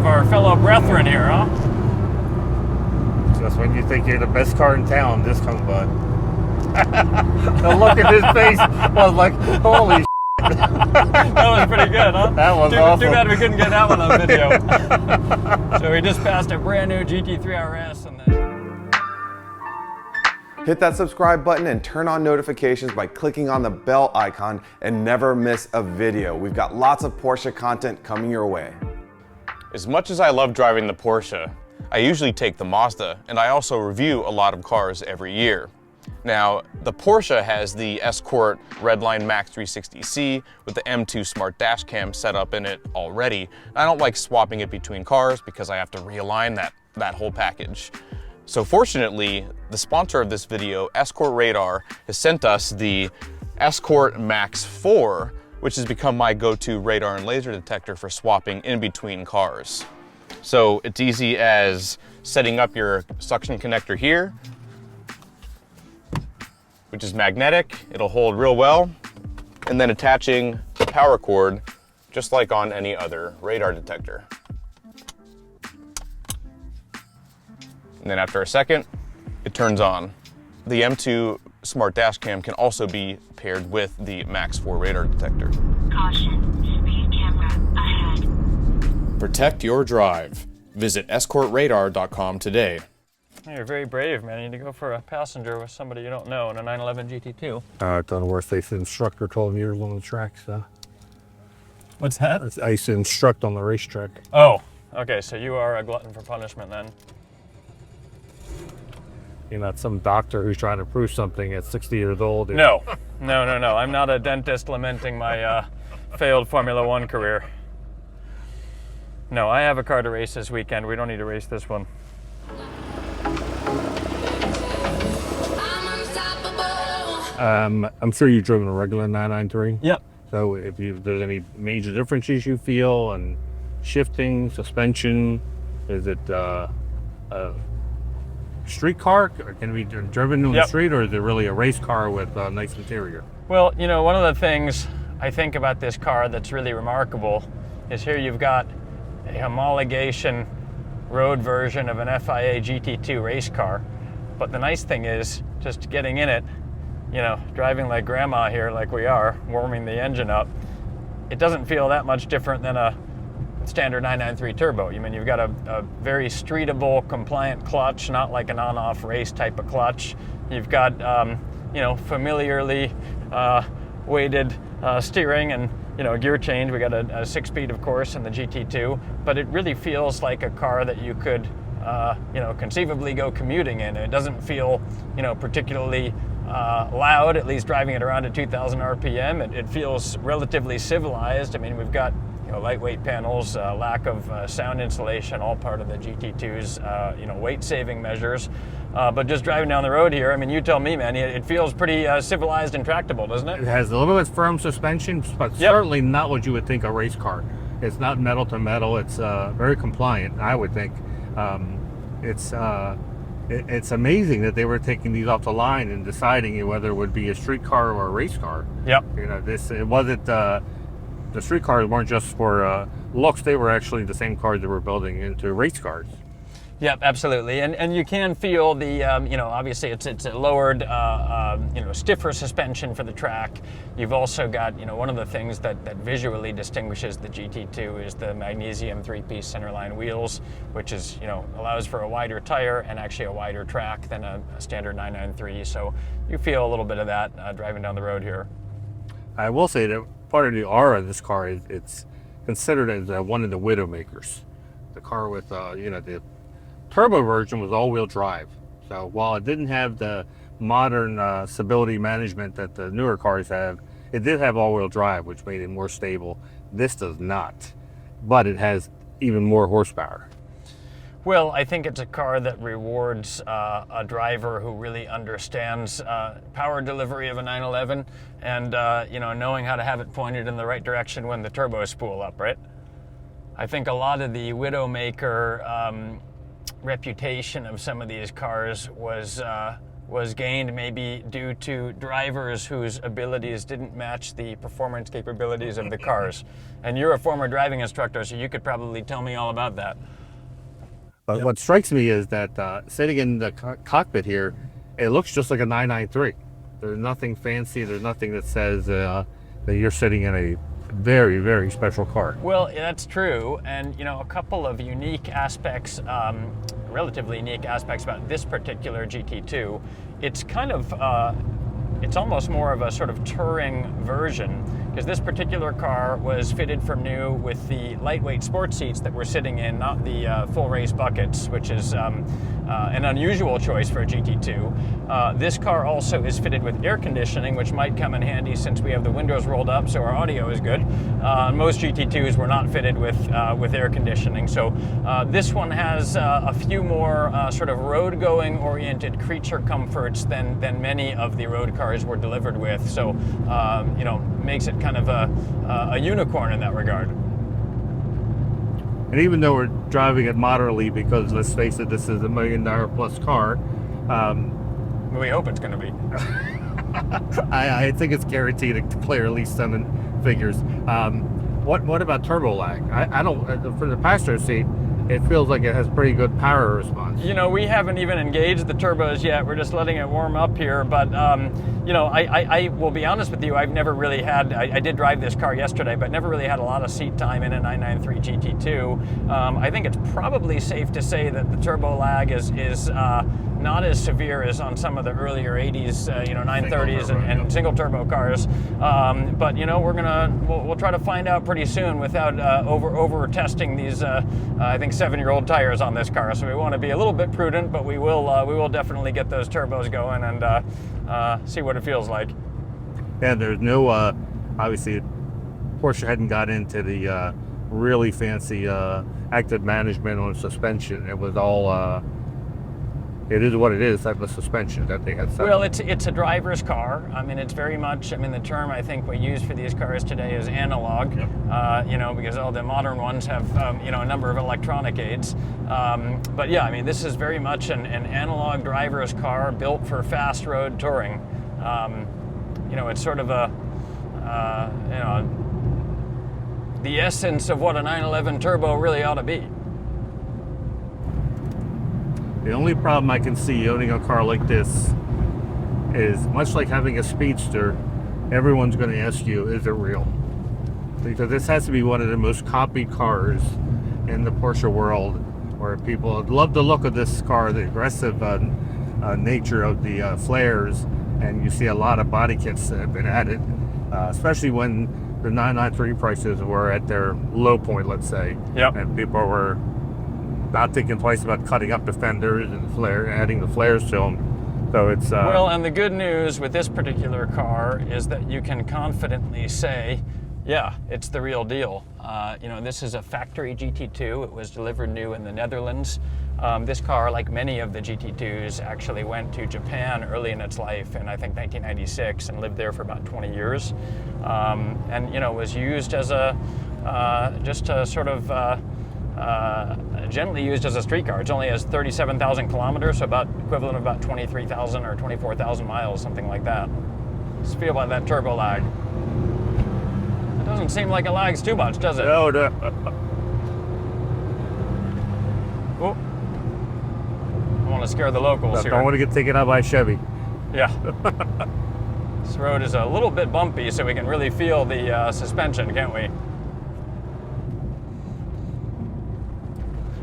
of our fellow brethren here, huh? Just when you think you're the best car in town, this comes by. The look at his face was like, holy shit. That was pretty good, huh? That was awesome. Too bad we couldn't get that one on video. So we just passed a brand new GT3 RS and then... Hit that subscribe button and turn on notifications by clicking on the bell icon and never miss a video. We've got lots of Porsche content coming your way. As much as I love driving the Porsche, I usually take the Mazda, and I also review a lot of cars every year. Now, the Porsche has the Escort Redline Max 360C with the M2 Smart Dash Cam set up in it already. I don't like swapping it between cars because I have to realign that whole package. So fortunately, the sponsor of this video, Escort Radar, has sent us the Escort Max 4, which has become my go-to radar and laser detector for swapping in between cars. So it's easy as setting up your suction connector here, which is magnetic, it'll hold real well, and then attaching the power cord just like on any other radar detector. And then after a second, it turns on. The M2 Smart Dash Cam can also be paired with the Max 4 radar detector. Caution, speed camera ahead. Protect your drive. Visit escortradar.com today. You're very brave, man. You go for a passenger with somebody you don't know in a 911 GT2. It's on worse. The instructor told me you're on the track, so. What's that? I used to instruct on the racetrack. Oh, okay, so you are a glutton for punishment then. You're not some doctor who's trying to prove something at 60 years old. No. I'm not a dentist lamenting my failed Formula One career. No, I have a car to race this weekend. We don't need to race this one. I'm sure you've driven a regular 993. Yep. So if there's any major differences you feel on shifting, suspension, is it a street car? Can it be driven on the street, or is it really a race car with a nice interior? Well, you know, one of the things I think about this car that's really remarkable is here you've got a homologation road version of an FIA GT2 race car. But the nice thing is, just getting in it, you know, driving like grandma here like we are, warming the engine up, it doesn't feel that much different than a standard 993 turbo. You mean you've got a very streetable, compliant clutch, not like an on-off race type of clutch. You've got, you know, familiarly weighted steering and, you know, gear change. We got a 6-speed, of course, in the GT2, but it really feels like a car that you could, you know, conceivably go commuting in. It doesn't feel, you know, particularly loud, at least driving it around at 2,000 RPM. It feels relatively civilized. I mean, we've got, you know, lightweight panels, lack of sound insulation, all part of the GT2's, you know, weight-saving measures. But just driving down the road here, I mean, you tell me, man, it feels pretty civilized and tractable, doesn't it? It has a little bit firm suspension, but certainly not what you would think a race car. It's not metal to metal. It's very compliant, I would think. It's amazing that they were taking these off the line and deciding whether it would be a street car or a race car. Yep. You know, it wasn't. The street cars weren't just for looks. They were actually the same cars they were building into race cars. Yep, absolutely, and you can feel the, you know, obviously it's a lowered, you know, stiffer suspension for the track. You've also got, you know, one of the things that visually distinguishes the GT2 is the magnesium 3-piece centerline wheels, which is, you know, allows for a wider tire and actually a wider track than a standard 993. So you feel a little bit of that driving down the road here. I will say that part of the aura of this car is it's considered as one of the widowmakers. The car with, you know, the turbo version was all-wheel drive. So while it didn't have the modern stability management that the newer cars have, it did have all-wheel drive, which made it more stable. This does not, but it has even more horsepower. Well, I think it's a car that rewards a driver who really understands power delivery of a 911 and, you know, knowing how to have it pointed in the right direction when the turbos spool up, right? I think a lot of the widowmaker reputation of some of these cars was was gained maybe due to drivers whose abilities didn't match the performance capabilities of the cars. And you're a former driving instructor, so you could probably tell me all about that. But what strikes me is that sitting in the cockpit here, it looks just like a 993. There's nothing fancy. There's nothing that says that you're sitting in a very, very special car. Well, that's true. And, you know, a couple of unique aspects, relatively unique aspects about this particular GT2. It's kind of, it's almost more of a sort of touring version, because this particular car was fitted from new with the lightweight sports seats that we're sitting in, not the full race buckets, which is an unusual choice for a GT2. This car also is fitted with air conditioning, which might come in handy since we have the windows rolled up, so our audio is good. Most GT2s were not fitted with air conditioning, so this one has a few more sort of road-going oriented creature comforts than many of the road cars were delivered with. So you know, makes it kind of a unicorn in that regard. And even though we're driving it moderately, because let's face it, this is $1 million plus car. We hope it's going to be. I think it's guaranteed to clear at least 7 figures. What about turbo lag? I don't. For the passenger seat, it feels like it has pretty good power response. You know, we haven't even engaged the turbos yet. We're just letting it warm up here. But, you know, I will be honest with you, I've never really had, I did drive this car yesterday, but never really had a lot of seat time in a 993 GT2. I think it's probably safe to say that the turbo lag is not as severe as on some of the earlier 80s, you know, 930s and single turbo cars. But, you know, we'll try to find out pretty soon without over testing these, I think, 7-year-old tires on this car. So we want to be a little bit prudent, but we will definitely get those turbos going and see what it feels like. And there's no, obviously, Porsche hadn't got into the really fancy active management on suspension. It was all, it is what it is, type of suspension that they had set. Well, it's a driver's car. I mean, it's very much, I mean, the term I think we use for these cars today is analog, yep. You know, because all the modern ones have, you know, a number of electronic aids. But yeah, I mean, this is very much an analog driver's car built for fast road touring. You know, it's sort of a, you know, the essence of what a 911 turbo really ought to be. The only problem I can see owning a car like this is, much like having a Speedster, everyone's going to ask you, is it real? Because this has to be one of the most copied cars in the Porsche world, where people love the look of this car, the aggressive nature of the flares, and you see a lot of body kits that have been added, especially when the 993 prices were at their low point, let's say, yep. And people were not thinking twice about cutting up the fenders and adding the flares to them. So it's well, and the good news with this particular car is that you can confidently say, yeah, it's the real deal. You know, this is a factory GT2. It was delivered new in the Netherlands. This car, like many of the GT2s, actually went to Japan early in its life in, I think, 1996, and lived there for about 20 years. And, you know, was used as a, just a sort of, generally used as a street car. It only has 37,000 kilometers, so about equivalent of about 23,000 or 24,000 miles, something like that. Just feel about that turbo lag. It doesn't seem like it lags too much, does it? No. Oh. I want to scare the locals here. I don't want to get taken out by a Chevy. Yeah. This road is a little bit bumpy, so we can really feel the suspension, can't we?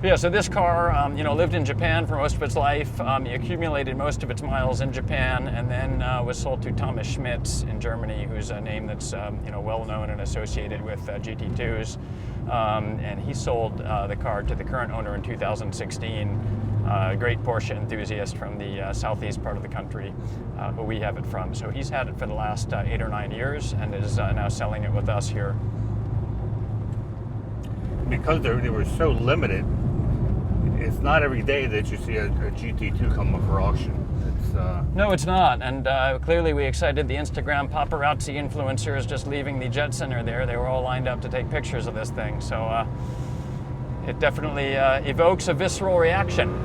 Yeah, so this car, you know, lived in Japan for most of its life. He accumulated most of its miles in Japan, and then was sold to Thomas Schmitz in Germany, who's a name that's, you know, well known and associated with GT2s. And he sold the car to the current owner in 2016. A great Porsche enthusiast from the southeast part of the country, who we have it from. So he's had it for the last 8 or 9 years, and is now selling it with us here. Because they were so limited, it's not every day that you see a GT2 come up for auction. No, it's not. And clearly we excited the Instagram paparazzi influencers just leaving the Jet Center there. They were all lined up to take pictures of this thing. So it definitely evokes a visceral reaction.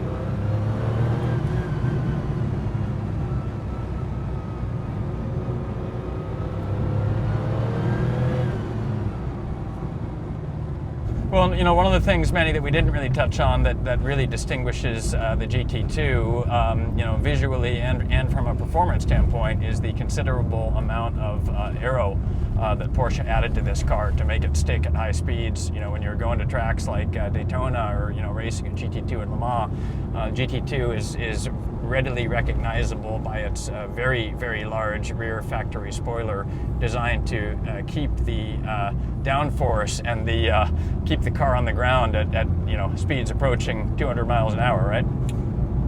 Well, you know, one of the things, Manny, that we didn't really touch on that really distinguishes the GT2, you know, visually and from a performance standpoint, is the considerable amount of aero that Porsche added to this car to make it stick at high speeds. You know, when you're going to tracks like Daytona or, you know, racing a GT2 at Le Mans, GT2 is readily recognizable by its very, very large rear factory spoiler designed to keep the downforce and keep the car on the ground at you know, speeds approaching 200 miles an hour, right?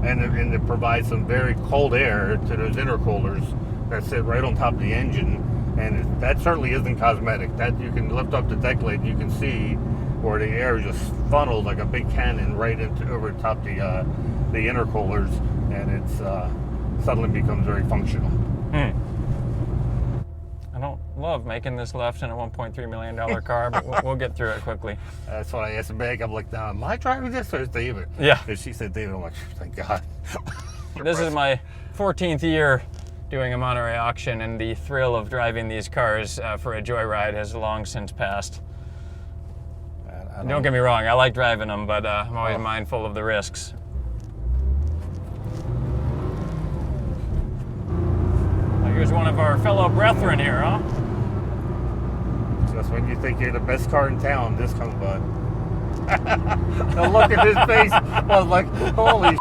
And it provides some very cold air to those intercoolers that sit right on top of the engine, and that certainly isn't cosmetic. That you can lift up the deck lid, you can see where the air just funneled like a big cannon right into over the top the intercoolers, and it's suddenly becomes very functional. I don't love making this left in a $1.3 million car, but we'll get through it quickly. That's what I asked Meg. I'm like, am I driving this or is David? Yeah. And she said David. I'm like, thank God. This is my 14th year doing a Monterey auction, and the thrill of driving these cars for a joyride has long since passed. Don't get me wrong, I like driving them, but I'm always mindful of the risks. Here's one of our fellow brethren here, huh? Just when you think you're the best car in town, this comes by. The look at his face was like, holy shit.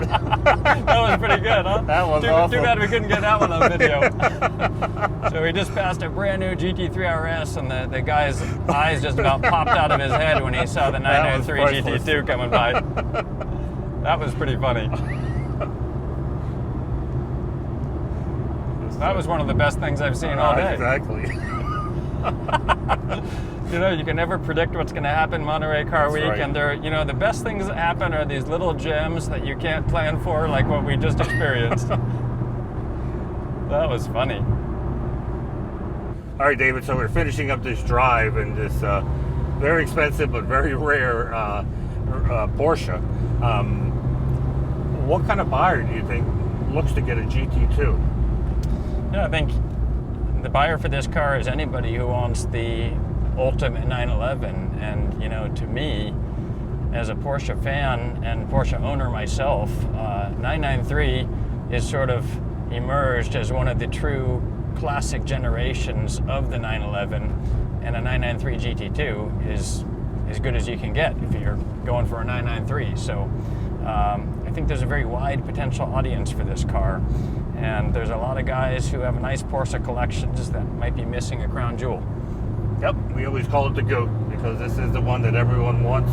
That was pretty good, huh? That was awesome. Too bad we couldn't get that one on video. So we just passed a brand new GT3 RS, and the guy's eyes just about popped out of his head when he saw the 993 GT2 coming by. That was pretty funny. That was one of the best things I've seen all day. Exactly. You know, you can never predict what's going to happen Monterey Car Week, right. and you know, the best things that happen are these little gems that you can't plan for, like what we just experienced. That was funny. All right, David. So we're finishing up this drive in this very expensive but very rare Porsche. What kind of buyer do you think looks to get a GT2? Yeah, I think the buyer for this car is anybody who wants the ultimate 911. And, you know, to me, as a Porsche fan and Porsche owner myself, 993 is sort of emerged as one of the true classic generations of the 911. And a 993 GT2 is as good as you can get if you're going for a 993. So I think there's a very wide potential audience for this car. And there's a lot of guys who have nice Porsche collections that might be missing a crown jewel. Yep, we always call it the GOAT because this is the one that everyone wants.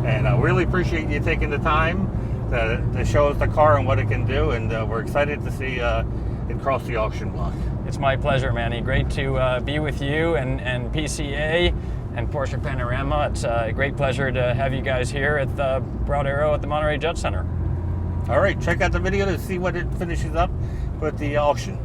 And I really appreciate you taking the time to show us the car and what it can do. And we're excited to see it cross the auction block. It's my pleasure, Manny. Great to be with you and PCA and Porsche Panorama. It's a great pleasure to have you guys here at the Broad Arrow at the Monterey Jet Center. All right, check out the video to see what it finishes up with the auction.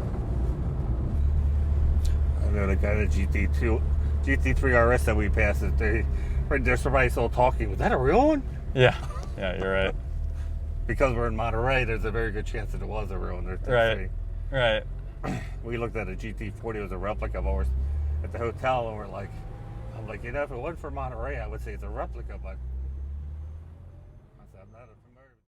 I know the guy, the GT3 RS that we passed, there's somebody still talking. Was that a real one? Yeah, you're right. Because we're in Monterey, there's a very good chance that it was a real one. Right. We looked at a GT40, it was a replica of ours at the hotel, and I'm like, you know, if it wasn't for Monterey, I would say it's a replica, but